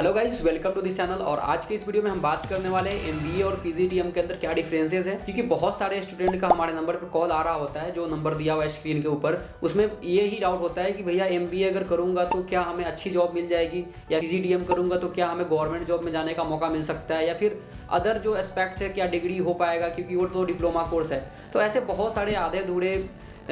Hello guys, welcome to this channel. और आज के इस वीडियो में हम बात करने वाले हैं एमबीए और पीजीडीएम के अंदर क्या डिफरेंसेस है। क्योंकि बहुत सारे स्टूडेंट का हमारे नंबर पर कॉल आ रहा होता है, जो नंबर दिया हुआ है स्क्रीन के ऊपर, उसमें ये ही डाउट होता है कि भैया एमबीए अगर करूंगा तो क्या हमें अच्छी जॉब मिल जाएगी, या पीजीडीएम करूंगा तो क्या हमें गवर्नमेंट जॉब में जाने का मौका मिल सकता है, या फिर अदर जो एस्पेक्ट्स है क्या डिग्री हो पाएगा, क्योंकि वो तो डिप्लोमा कोर्स है। तो ऐसे बहुत सारे आधे अधूरे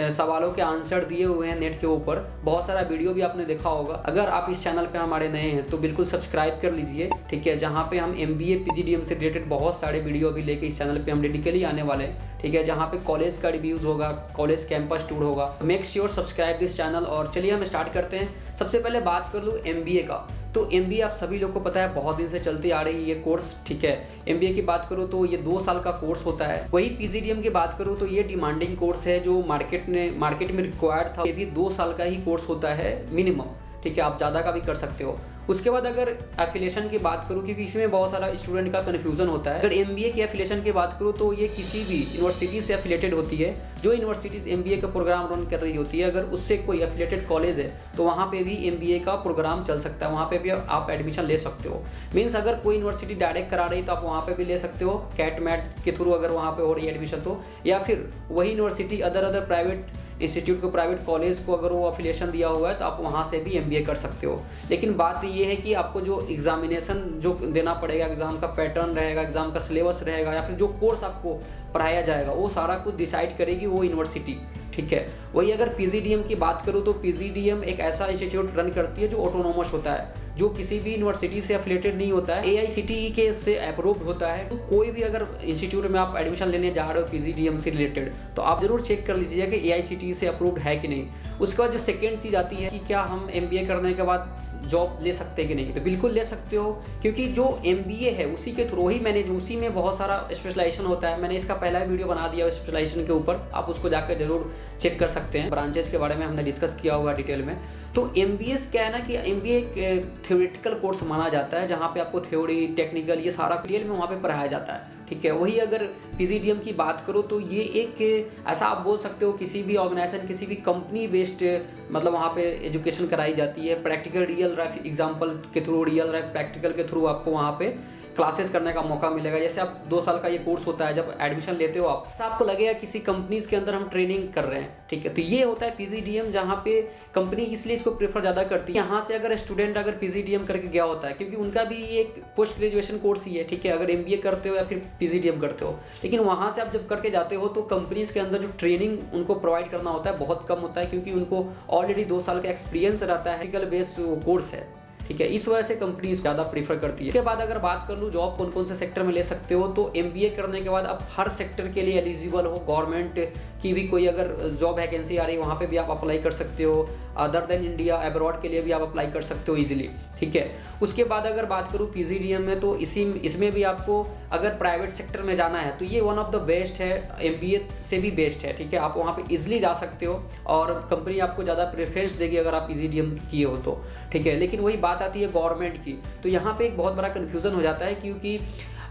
सवालों के आंसर दिए हुए हैं नेट के ऊपर। बहुत सारा वीडियो भी आपने देखा होगा। अगर आप इस चैनल पे हमारे नए हैं तो बिल्कुल सब्सक्राइब कर लीजिए, ठीक है, जहाँ पे हम एमबीए पीजीडीएम से रिलेटेड बहुत सारे वीडियो भी लेके इस चैनल पे हम डेडिकली आने वाले हैं, ठीक है, जहाँ पे कॉलेज का रिव्यूज़ होगा, कॉलेज कैंपस टूर होगा। Make sure subscribe this channel. और चलिए हम स्टार्ट करते हैं। सबसे पहले बात कर लूँ एमबीए का। तो एमबीए आप सभी लोग को पता है बहुत दिन से चलती आ रही है ये कोर्स, ठीक है। एमबीए की बात करूँ तो ये 2 साल का कोर्स होता है। वही पीजीडीएम की बात करूँ तो ये डिमांडिंग कोर्स है, जो मार्केट में रिक्वायर्ड था। ये भी 2 साल का ही कोर्स होता है मिनिमम, ठीक है। आप ज़्यादा का भी कर सकते हो। उसके बाद अगर एफिलिएशन की बात करूँ, क्योंकि इसमें बहुत सारा स्टूडेंट का कन्फ्यूजन होता है। अगर एमबीए की एफिलिएशन की बात करूँ तो ये किसी भी यूनिवर्सिटी से एफिलेटेड होती है। जो यूनिवर्सिटीज़ एमबीए का प्रोग्राम रन कर रही होती है, अगर उससे कोई एफिलेटेड कॉलेज है तो वहाँ पे भी एमबीए का प्रोग्राम चल सकता है, वहाँ पे भी आप एडमिशन ले सकते हो। मीन्स अगर कोई यूनिवर्सिटी डायरेक्ट करा रही तो आप वहाँ पे भी ले सकते हो, कैट मैट के थ्रू अगर वहाँ पे हो रही है एडमिशन तो, या फिर वही यूनिवर्सिटी अदर प्राइवेट इंस्टीट्यूट को, प्राइवेट कॉलेज को अगर वो अफिलिएशन दिया हुआ है तो आप वहाँ से भी एमबीए कर सकते हो। लेकिन बात ये है कि आपको जो एग्जामिनेशन जो देना पड़ेगा, एग्ज़ाम का पैटर्न रहेगा, एग्ज़ाम का सिलेबस रहेगा, या फिर जो कोर्स आपको पढ़ाया जाएगा, वो सारा कुछ डिसाइड करेगी वो यूनिवर्सिटी, ठीक है। वही अगर पीजीडीएम की बात करूँ तो पीजीडीएम एक ऐसा इंस्टीट्यूट रन करती है जो ऑटोनोमस होता है, जो किसी भी यूनिवर्सिटी से एफिलेटेड नहीं होता है, एआईसीटीई के से अप्रूव्ड होता है। तो कोई भी अगर इंस्टीट्यूट में आप एडमिशन लेने जा रहे हो पीजीडीएम से रिलेटेड, तो आप जरूर चेक कर लीजिएगा कि एआईसीटीई से अप्रूव्ड है कि नहीं। उसके बाद जो सेकेंड चीज़ आती है कि क्या हम एमबीए करने के बाद जॉब ले सकते हैं कि नहीं, तो बिल्कुल ले सकते हो। क्योंकि जो एमबीए है उसी के थ्रू ही उसी में बहुत सारा स्पेशलाइजेशन होता है। मैंने इसका पहला वीडियो बना दिया स्पेशलाइजेशन के ऊपर, आप उसको जाकर जरूर चेक कर सकते हैं। ब्रांचेस के बारे में हमने डिस्कस किया हुआ डिटेल में। तो एमबीए क्या है ना कि एमबीए एक थ्योरेटिकल कोर्स माना जाता है, जहाँ पे आपको थ्योरी, टेक्निकल, ये सारा डिटेल में वहाँ पे पढ़ाया जाता है, ठीक है। वही अगर पीजीडीएम की बात करो तो ये एक ऐसा आप बोल सकते हो किसी भी ऑर्गेनाइजेशन, किसी भी कंपनी बेस्ड, मतलब वहाँ पे एजुकेशन कराई जाती है। प्रैक्टिकल रियल लाइफ एग्जांपल के थ्रू, रियल लाइफ प्रैक्टिकल के थ्रू आपको वहाँ पे क्लासेस करने का मौका मिलेगा। जैसे आप 2 साल का ये कोर्स होता है, जब एडमिशन लेते हो आप, ऐसा आपको लगेगा किसी कंपनीज के अंदर हम ट्रेनिंग कर रहे हैं, ठीक है। तो ये होता है पीजीडीएम, जहाँ पे कंपनी इसलिए इसको प्रेफर ज़्यादा करती है। यहाँ से अगर स्टूडेंट अगर पीजीडीएम करके गया होता है, क्योंकि उनका भी एक पोस्ट ग्रेजुएशन कोर्स ही है, ठीक है, अगर एमबीए करते हो या फिर पीजीडीएम करते हो। लेकिन वहाँ से आप जब करके जाते हो तो कंपनीज के अंदर जो ट्रेनिंग उनको प्रोवाइड करना होता है बहुत कम होता है, क्योंकि उनको ऑलरेडी 2 साल का एक्सपीरियंस रहता है, टेक्निकल बेस्ड कोर्स है, ठीक है। इस वजह से कंपनी ज़्यादा प्रीफर करती है। इसके बाद अगर बात कर लूँ जॉब कौन कौन से सेक्टर में ले सकते हो, तो एमबीए करने के बाद आप हर सेक्टर के लिए एलिजिबल हो। गवर्नमेंट की भी कोई अगर जॉब वैकेंसी आ रही है वहाँ पे भी आप अप्लाई कर सकते हो। अदर देन इंडिया, अब्रॉड के लिए भी आप अप्लाई कर सकते हो ईजिली, ठीक है। उसके बाद अगर बात करूँ पीजीडीएम में, तो इसमें भी आपको अगर प्राइवेट सेक्टर में जाना है तो ये वन ऑफ द बेस्ट है, एमबीए से भी बेस्ट है, ठीक है। आप वहाँ पे इजीली जा सकते हो और कंपनी आपको ज़्यादा प्रेफरेंस देगी अगर आप पीजीडीएम किए हो तो, ठीक है। लेकिन वही बात आती है गवर्नमेंट की, तो यहाँ पे एक बहुत बड़ा कन्फ्यूज़न हो जाता है, क्योंकि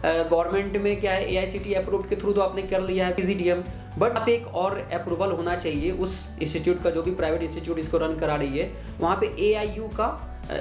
गवर्नमेंट में क्या है, एआईसीटीई अप्रूव्ड के थ्रू तो आपने कर लिया है पीजीडीएम, बट आप एक और अप्रूवल होना चाहिए उस इंस्टीट्यूट का, जो भी प्राइवेट इंस्टीट्यूट इसको रन करा रही है, वहाँ पे एआईयू का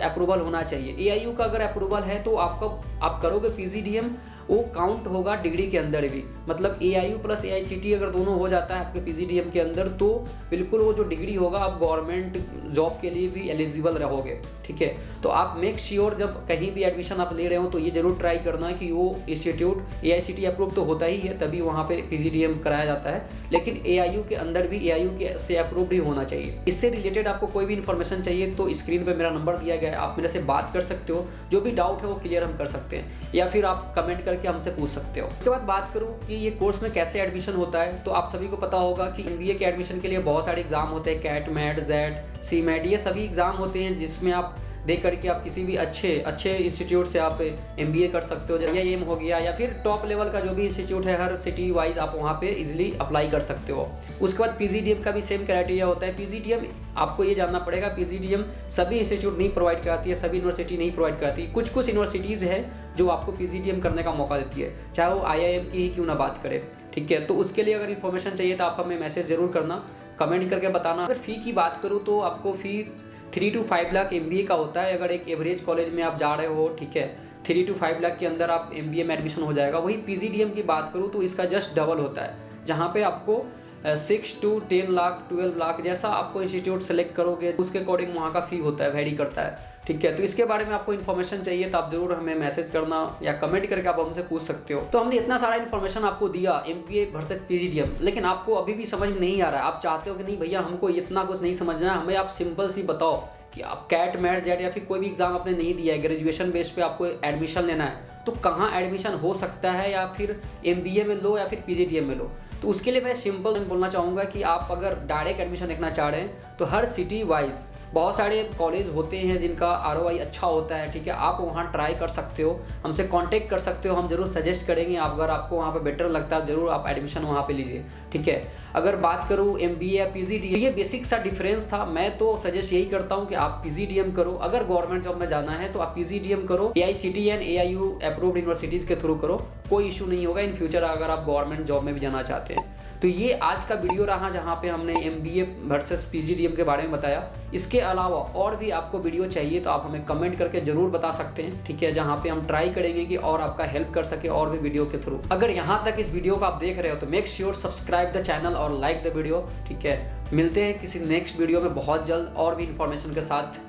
अप्रूवल होना चाहिए। एआईयू का अगर अप्रूवल है तो आप करोगे पीजीडीएम, वो काउंट होगा डिग्री के अंदर भी। मतलब एआईयू प्लस एआईसीटीई अगर दोनों हो जाता है आपके पीजीडीएम के अंदर, तो बिल्कुल वो जो डिग्री होगा आप गवर्नमेंट जॉब के लिए भी एलिजिबल रहोगे, ठीक है। तो आप मेक श्योर जब कहीं भी एडमिशन आप ले रहे हो तो ये जरूर ट्राई करना कि वो इंस्टीट्यूट एआईसीटीई अप्रूव तो होता ही है, तभी वहाँ पे पीजीडीएम कराया जाता है। लेकिन एआईयू के अंदर भी एआईयू के से अप्रूव्ड ही होना चाहिए। इससे रिलेटेड आपको कोई भी इन्फॉर्मेशन चाहिए तो स्क्रीन पर मेरा नंबर दिया गया है, आप मेरे से बात कर सकते हो। जो भी डाउट है वो क्लियर हम कर सकते हैं, या फिर आप कमेंट करके हमसे पूछ सकते हो। उसके बाद बात करूँ कि ये कोर्स में कैसे एडमिशन होता है, तो आप सभी को पता होगा कि एमबीए के एडमिशन के लिए बहुत सारे एग्जाम होते हैं, कैट मैट, जेट, सी मैट, ये सभी एग्जाम होते हैं, जिसमें आप दे करके आप किसी भी अच्छे इंस्टीट्यूट से आप एमबीए कर सकते हो। या एम हो गया, या फिर टॉप लेवल का जो भी इंस्टीट्यूट है, हर सिटी वाइज आप वहाँ पे इजीली अप्लाई कर सकते हो। उसके बाद पीजीडीएम का भी सेम क्राइटेरिया होता है। पीजीडीएम आपको ये जानना पड़ेगा, पीजीडीएम सभी इंस्टीट्यूट नहीं प्रोवाइड कराती है, सभी यूनिवर्सिटी नहीं प्रोवाइड कराती। कुछ यूनिवर्सिटीज़ है जो आपको पीजीडीएम करने का मौका देती है, चाहे वो आईआईएम की ही क्यों ना बात करें, ठीक है। तो उसके लिए अगर इन्फॉर्मेशन चाहिए तो आप हमें मैसेज जरूर करना, कमेंट करके बताना। अगर फ़ी की बात करूँ तो आपको फ़ी 3 to 5 लाख MBA का होता है। अगर एक एवरेज कॉलेज में आप जा रहे हो, ठीक है, 3 to 5 लाख के अंदर आप MBA में एडमिशन हो जाएगा। वही PGDM की बात करूँ तो इसका जस्ट डबल होता है, जहाँ पे आपको 6 to 10 लाख 12 लाख जैसा आपको इंस्टीट्यूट सेलेक्ट करोगे उसके अकॉर्डिंग वहाँ का फ़ी होता है, वेरी करता है, ठीक है। तो इसके बारे में आपको इन्फॉर्मेशन चाहिए तो आप जरूर हमें मैसेज करना या कमेंट करके आप हमसे पूछ सकते हो। तो हमने इतना सारा इन्फॉर्मेशन आपको दिया MBA वर्सेस PGDM, लेकिन आपको अभी भी समझ में नहीं आ रहा है। आप चाहते हो कि नहीं भैया हमको इतना कुछ नहीं समझना है, हमें आप सिंपल सी बताओ कि आप कैट मैट जेट या फिर कोई भी एग्जाम आपने नहीं दिया है, ग्रेजुएशन बेस पे आपको एडमिशन लेना है, तो कहाँ एडमिशन हो सकता है, या फिर MBA में लो या फिर PGDM में लो। तो उसके लिए मैं सिंपल बोलना चाहूँगा कि आप अगर डायरेक्ट एडमिशन देखना चाह रहे हैं तो हर सिटी वाइज बहुत सारे कॉलेज होते हैं जिनका ROI अच्छा होता है, ठीक है। आप वहाँ ट्राई कर सकते हो, हमसे कांटेक्ट कर सकते हो, हम जरूर सजेस्ट करेंगे। आप अगर आपको वहाँ पे बेटर लगता है जरूर आप एडमिशन वहाँ पे लीजिए, ठीक है। अगर बात करूँ MBA या PGDM, ये बेसिक सा डिफरेंस था। मैं तो सजेस्ट यही करता हूँ कि आप PGDM करो। अगर गवर्नमेंट जॉब में जाना है तो आप PGDM करो, AICTE AIU अप्रूव्ड यूनिवर्सिटीज़ के थ्रू करो, कोई इशू नहीं होगा इन फ्यूचर अगर आप गवर्नमेंट जॉब में भी जाना चाहते हैं। तो ये आज का वीडियो रहा जहाँ पे हमने MBA वर्सेस PGDM के बारे में बताया। इसके अलावा और भी आपको वीडियो चाहिए तो आप हमें कमेंट करके ज़रूर बता सकते हैं, ठीक है, जहाँ पे हम ट्राई करेंगे कि और आपका हेल्प कर सके और भी वीडियो के थ्रू। अगर यहाँ तक इस वीडियो को आप देख रहे हो तो make sure subscribe the channel और लाइक द वीडियो, ठीक है। मिलते हैं किसी नेक्स्ट वीडियो में बहुत जल्द और भी इंफॉर्मेशन के साथ।